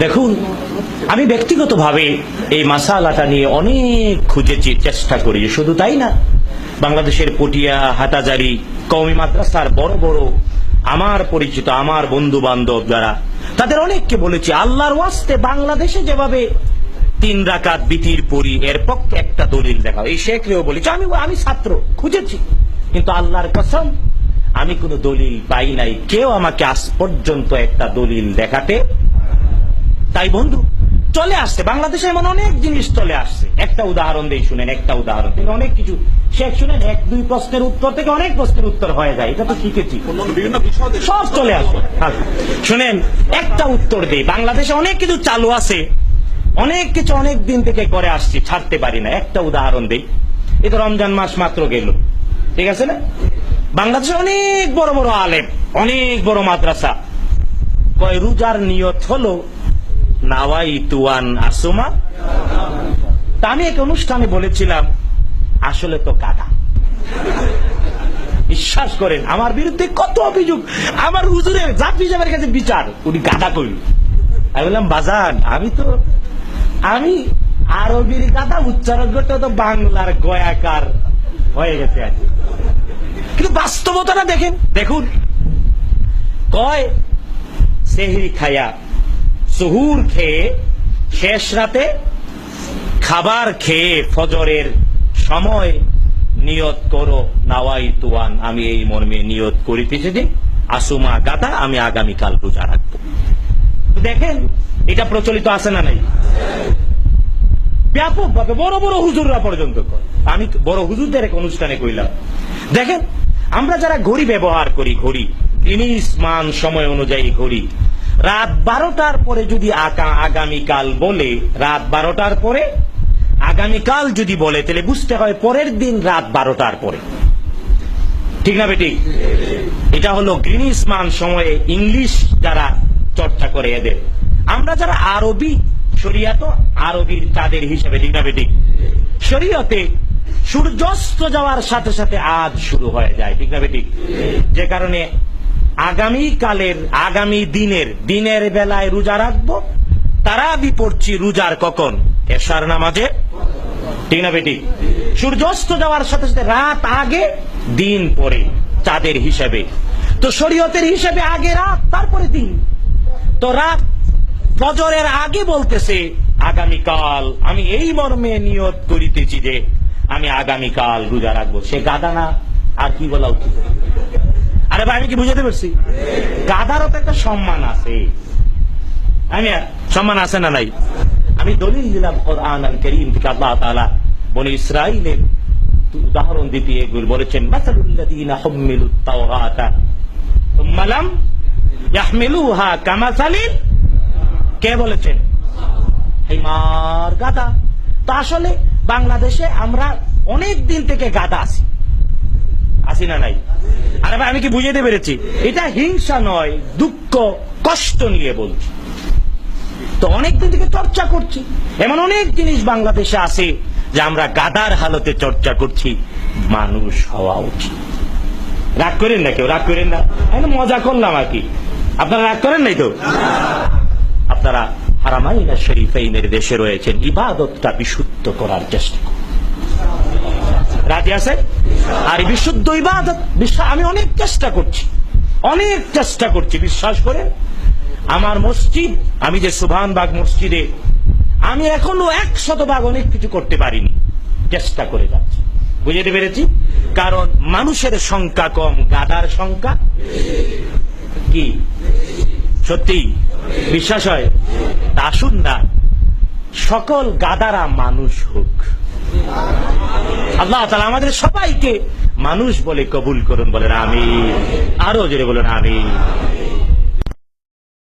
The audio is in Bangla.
দেখুন, আমি ব্যক্তিগতভাবে এই মাসালাটা নিয়ে অনেক খুঁজেছি, চেষ্টা করি। শুধু তাই না, বাংলাদেশের পটিয়া, হাটাজারি, কওমি মাদ্রাসার বড় বড় আমার পরিচিত, আমার বন্ধু বান্ধব যারা, তাদের অনেককে বলেছি, আল্লাহর ওয়াস্তে বাংলাদেশে যেভাবে 3 রাকাত বিতির পড়ি, এর পক্ষে একটা দলিল দেখাও। এই শেখরেও বলেছি, আমি ছাত্র, খুঁজেছি, কিন্তু আল্লাহর কসম আমি কোনো দলিল পাই নাই। কেউ আমাকে আজ পর্যন্ত একটা দলিল দেখাতে। তাই বন্ধু, চলে আসছে বাংলাদেশে এমন অনেক জিনিস চলে আসছে। একটা উদাহরণ দেই, শুনেন, একটা উদাহরণ থেকে অনেক কিছু শেখ। শুনেন, 1-2 প্রশ্নের উত্তর থেকে অনেক প্রশ্নের উত্তর হয়ে যায়, এটা তো শিখেছি, সব চলে আসে। শুনেন, একটা উত্তর দেই। বাংলাদেশে অনেক কিছু চালু আছে, অনেক কিছু অনেক দিন থেকে করে আসছি, ছাড়তে পারি না। একটা উদাহরণ দেই। এই তো রমজান মাস মাত্র গেল, ঠিক আছে না? বাংলাদেশে অনেক বড় বড় আলেম, অনেক বড় মাদ্রাসা, কয় রোজার নিয়ত হলো নাওয়াইতু আন আসুমা। তা আমি এক অনুষ্ঠানে বলেছিলাম, আসলে তো গাধা। বিশ্বাস করেন, আমার বিরুদ্ধে কত অভিযোগ, আমার হুজুরের জাফরি সাহেবের কাছে বিচার, উনি গাধা কইল। আমি বললাম, বাজান, আমি আরবির গাধা, উচ্চারণ করতে তো বাংলার গয়াকার হয়ে গেছে আর কি। কিন্তু বাস্তবতাটা দেখুন, কয় সেহরি খায়া, সুহুর খেয়ে, শেষ রাতে খাবার খেয়ে ফজরের সময় নিয়ত করো নাওয়াইতু আন, আমি এই মর্মে নিয়ত করিতেছি যে আসুমা গাদা, আমি আগামীকাল রোজা রাখবো। দেখেন, এটা প্রচলিত আছে না নাই? ব্যাপকভাবে বড় বড় হুজুররা পর্যন্ত করে। আমি বড় হুজুরদের এক অনুষ্ঠানে কইলাম, দেখেন, আমরা যারা ঘড়ি ব্যবহার করি, ঘড়ি জিনিস মান সময় অনুযায়ী ঘড়ি, রাত 12টার পরে যদি আগামীকাল বলে, রাত 12টার পরে আগামীকাল যদি বলে, তাহলে বুঝতে হয় পরের দিন রাত 12টার পরে, ঠিক না বেঠিক? এটা হলো গ্রিনিস মান সময়ে ইংলিশ যারা চর্চা করে এদের। আমরা যারা আরবি, শরিয়াত আরবির তাদের হিসাবে, ঠিক না বেঠিক? শরিয়তে সূর্যাস্ত যাওয়ার সাথে সাথে আজ শুরু হয়ে যায়, ঠিক না বেঠিক? যে কারণে আগামীকালের, আগামী দিনের বেলায় রোজা রাখবো, তারাবি পড়ছি রোজার কখন? এশার নামাজে, ঠিক না বেঠিক? সূর্যাস্ত যাওয়ার সাথে সাথে রাত আগে, দিন পরে, চাঁদের হিসাবে। তো শরীয়তের হিসাবে আগে রাত, তারপরে দিন। তো রাত ফজরের আগে বলতেছে আগামীকাল আমি এই মর্মে নিয়ত করিতেছি যে আমি আগামীকাল রোজা রাখবো। সে গাদা না, আর কি বলা উচিত? আরে ভাই, আমি কি বুঝাতে পারছি? গাদারও তো একটা সম্মান আছে, সম্মান আছে না নাই? আমি দলিল দিলাম কোরআন আল কারীম থেকে। আল্লাহ তাআলা বনি ইসরাঈলের উদাহরণ দিতে এগুলো বলেছেন, মাসালুল্লাযীনা হুম্মিলুত তাওরাতা সুম্মা লাম ইয়াহমিলুহা কামাসালিল, কে বলেছেন? হিমার, গাদা। তো আসলে বাংলাদেশে আমরা অনেক দিন থেকে গাদা আছি না নাই? আরে ভাই, আমি কি বুঝাইতে পেরেছি? এটা হিংসা নয়, দুঃখ কষ্ট নিয়ে বলছি। তো অনেকদিন থেকে চর্চা করছি, এমন অনেক জিনিস বাংলাদেশে আছে যে আমরা গাদার হালতে চর্চা করছি। মানুষ হওয়া উচিত। রাগ করেন না, কেউ রাগ করেন না, আমি মজা করলাম আর কি। আপনারা রাগ করেন নাই তো? আপনারা হারামাইন শরীফাইনের দেশে রয়েছেন, ইবাদতটা বিশুদ্ধ করার চেষ্টা করুন, রাজি আছে? আর বিশুদ্ধ ইবাদত, আমি অনেক চেষ্টা করছি, বিশ্বাস করে। আমার মসজিদ, আমি যে সুবহানবাগ মসজিদে, আমি এখনো 100% অনেক কিছু করতে পারিনি, চেষ্টা করে যাচ্ছি। বুঝতে পেরেছি? কারণ মানুষের সংখ্যা কম, গাদার সংখ্যা কি? সত্যি বিশ্বাস হয়? আসুন না, সকল গাদারা মানুষ হোক। আল্লাহ তাআলা আমাদের সবাইকে মানুষ বলে কবুল করুন, বলেন আমিন। আরো জোরে বলেন আমিন।